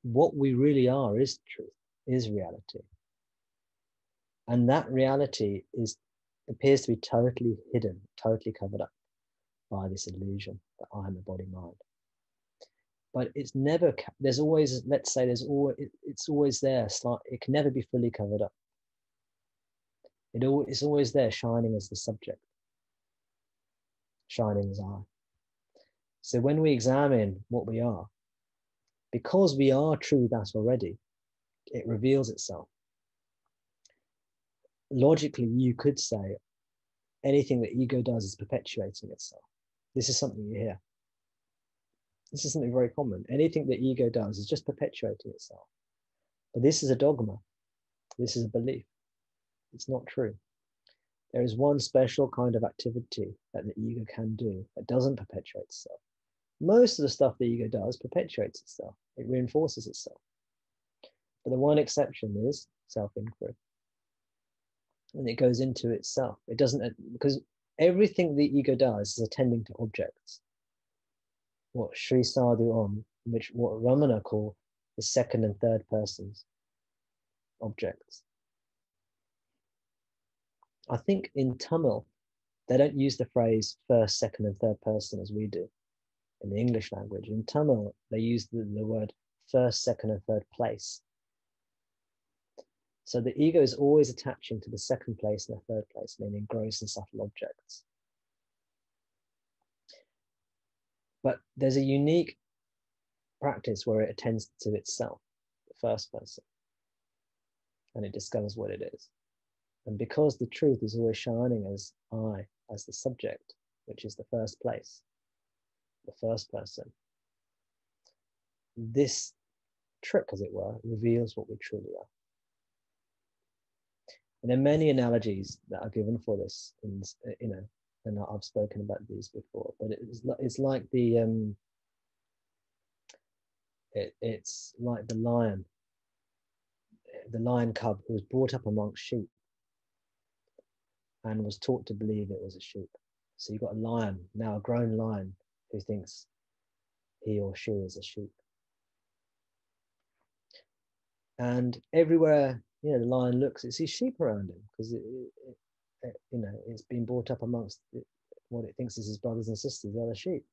what we really are is truth, is reality. And that reality appears to be totally hidden, totally covered up by this illusion that I am a body mind. But it's never, there's always, let's say it's always there. It can never be fully covered up. It's always there, shining as the subject, shining as I. So when we examine what we are, because we are true that already, it reveals itself. Logically, you could say anything that ego does is perpetuating itself. This is something you hear. This is something very common. Anything that ego does is just perpetuating itself. But this is a dogma. This is a belief. It's not true. There is one special kind of activity that the ego can do that doesn't perpetuate itself. Most of the stuff the ego does perpetuates itself. It reinforces itself. But the one exception is self-inquiry. And it goes into itself. It doesn't, because everything the ego does is attending to objects. What Sri Sadhu Om, what Ramana call the second and third persons, objects. I think in Tamil, they don't use the phrase first, second, and third person as we do in the English language. In Tamil, they use the word first, second, and third place. So the ego is always attaching to the second place and the third place, meaning gross and subtle objects. But there's a unique practice where it attends to itself, the first person, and it discovers what it is. And because the truth is always shining as I, as the subject, which is the first place, the first person, this trick, as it were, reveals what we truly are. And there are many analogies that are given for this, and I've spoken about these before. But it's like it's like the lion cub who was brought up amongst sheep and was taught to believe it was a sheep. So you've got a lion, now a grown lion, who thinks he or she is a sheep. And everywhere, the lion looks, it sees sheep around him because it's been brought up amongst what it thinks is his brothers and sisters, the other sheep.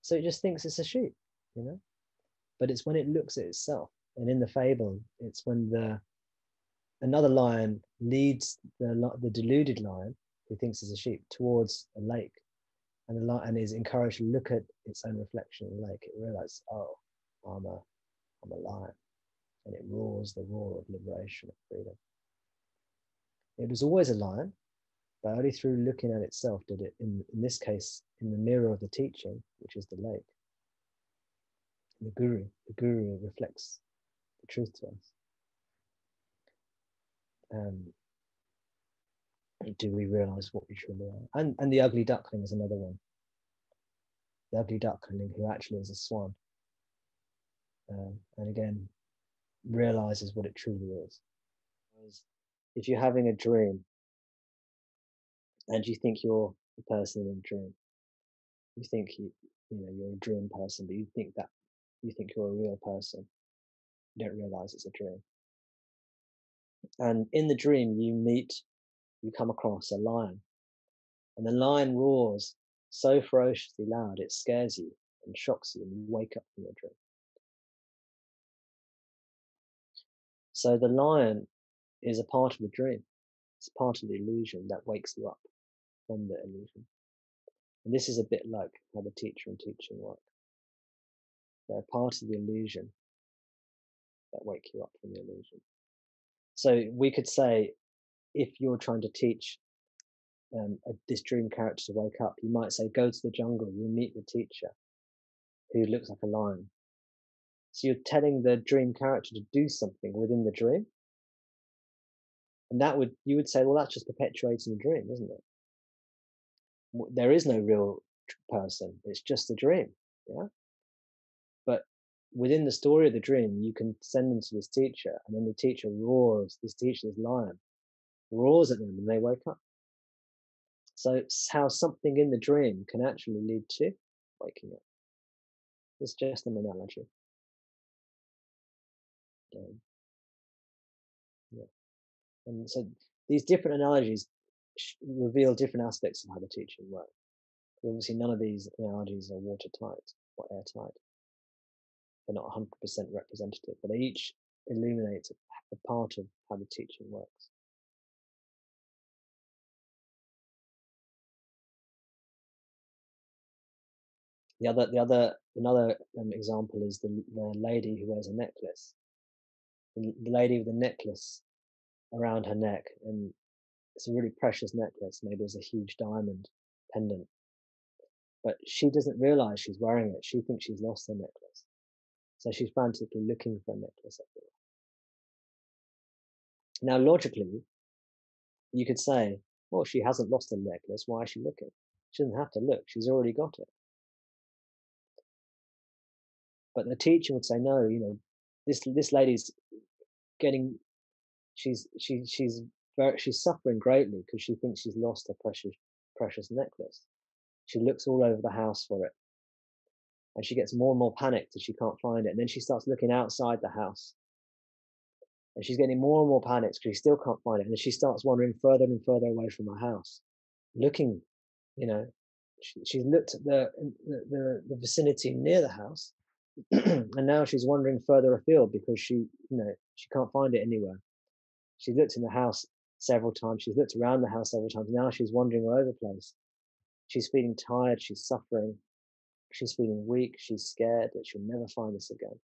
So it just thinks it's a sheep, But it's when it looks at itself, and in the fable, it's when another lion leads the deluded lion, who thinks it's a sheep, towards a lake, and the lion is encouraged to look at its own reflection in the lake. It realizes, oh, I'm a lion, and it roars the roar of liberation, of freedom. It was always a lion, but only through looking at itself did it, in this case, in the mirror of the teaching, which is the lake. The guru reflects the truth to us. Do we realize what we truly are? And the ugly duckling is another one. The ugly duckling who actually is a swan. And again, realizes what it truly is. If you're having a dream and you think you're the person in a dream, you think you're a dream person, but you think you're a real person. You don't realize it's a dream. And in the dream, you come across a lion, and the lion roars so ferociously loud it scares you and shocks you, and you wake up from your dream. So the lion is a part of the dream. It's part of the illusion that wakes you up from the illusion. And this is a bit like how the teacher and teaching work. They're a part of the illusion that wake you up from the illusion. So we could say, if you're trying to teach this dream character to wake up, you might say, go to the jungle, you'll meet the teacher who looks like a lion. So you're telling the dream character to do something within the dream. And you would say, well, that's just perpetuating the dream, isn't it? There is no real person. It's just a dream. Yeah. But within the story of the dream, you can send them to this teacher, and then the teacher roars, this lion, roars at them, and they wake up. So it's how something in the dream can actually lead to waking up. It's just an analogy. Um, yeah. And so these different analogies reveal different aspects of how the teaching works. Obviously, none of these analogies are watertight or airtight. They're not 100% representative, but they each illuminate a part of how the teaching works. Another example is the lady who wears a necklace. The lady with the necklace around her neck, and it's a really precious necklace. Maybe there's a huge diamond pendant, but she doesn't realize she's wearing it. She thinks she's lost her necklace, so she's frantically looking for a necklace everywhere. Now, logically, you could say, well, she hasn't lost her necklace. Why is she looking? She doesn't have to look. She's already got it. But the teacher would say, no, this lady's getting, she's suffering greatly because she thinks she's lost her precious necklace. She looks all over the house for it, and she gets more and more panicked as she can't find it. And then she starts looking outside the house, and she's getting more and more panicked because she still can't find it. And then she starts wandering further and further away from her house, looking. You know, she's looked at the vicinity near the house, and now she's wandering further afield because she can't find it anywhere. She's looked in the house several times. She's looked around the house several times. Now she's wandering all over the place. She's feeling tired. She's suffering. She's feeling weak. She's scared that she'll never find this again.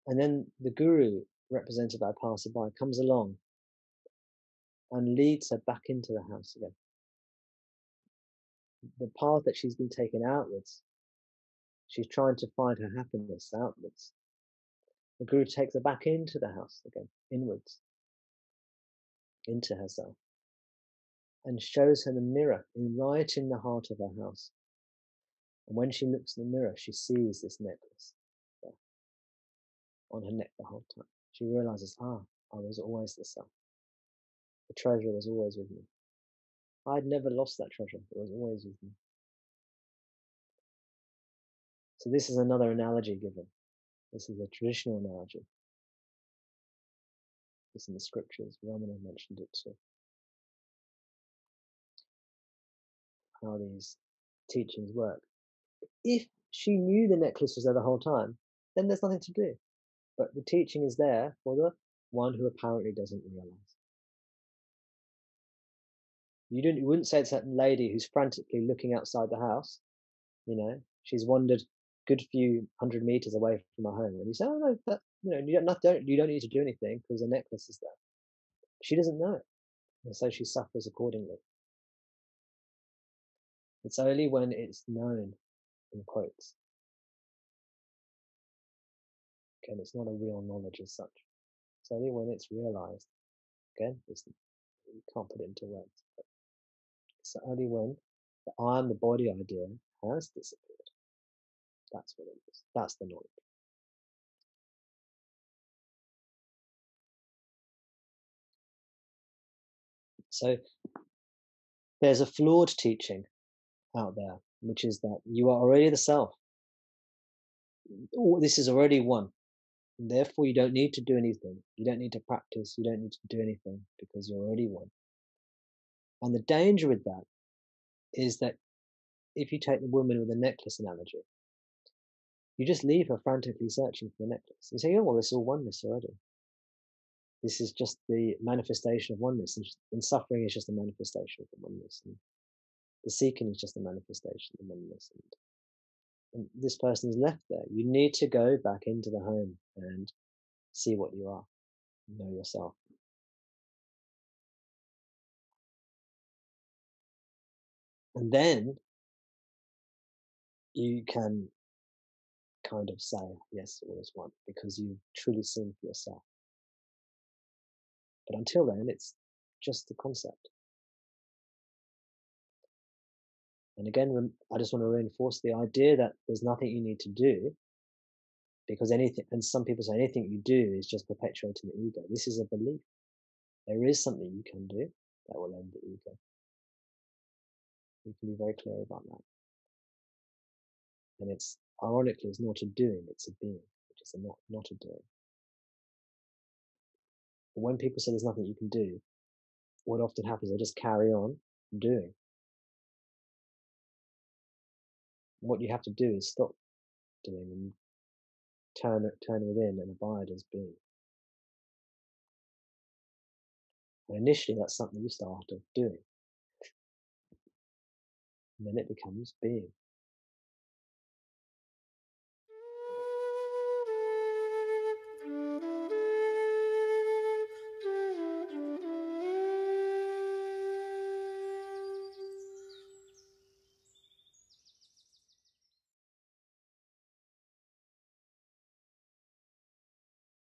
And then the guru, represented by a passerby, comes along and leads her back into the house again. The path that she's been taken outwards, she's trying to find her happiness outwards. The guru takes her back into the house again, inwards, into herself, and shows her the mirror right in the heart of her house. And when she looks in the mirror, she sees this necklace there on her neck the whole time. She realizes, I was always the self. The treasure was always with me. I'd never lost that treasure. It was always with me. So this is another analogy given. This is a traditional analogy. It's in the scriptures. Ramana mentioned it too. How these teachings work. If she knew the necklace was there the whole time, then there's nothing to do. But the teaching is there for the one who apparently doesn't realize. You wouldn't say it's that lady who's frantically looking outside the house. She's wandered a good few 100 meters away from her home, and you say, "Oh no, you don't need to do anything because the necklace is there." She doesn't know it, and so she suffers accordingly. It's only when it's known, in quotes. Again, it's not a real knowledge as such. It's only when it's realized. Again, you can't put it into words. But it's only when the I am the body idea has disappeared. That's what it is. That's the knowledge. So there's a flawed teaching out there, which is that you are already the self. This is already one. And therefore, you don't need to do anything. You don't need to practice. You don't need to do anything because you're already one. And the danger with that is that if you take the woman with the necklace analogy, you just leave her frantically searching for the necklace. You say, oh, well, this is all oneness already. This is just the manifestation of oneness, and suffering is just a manifestation of the oneness, and the seeking is just a manifestation of the oneness. And this person is left there. You need to go back into the home and see what you are, know yourself. And then you can kind of say, yes, all is one, because you've truly seen for yourself. But until then, it's just a concept. And again, I just want to reinforce the idea that there's nothing you need to do, because anything, and some people say anything you do is just perpetuating the ego. This is a belief. There is something you can do that will end the ego. You can be very clear about that. And it's, ironically, it's not a doing, it's a being, which is a not a doing. But when people say there's nothing you can do, what often happens, they just carry on doing. What you have to do is stop doing and turn within and abide as being. And initially, that's something you start off doing, and then it becomes being.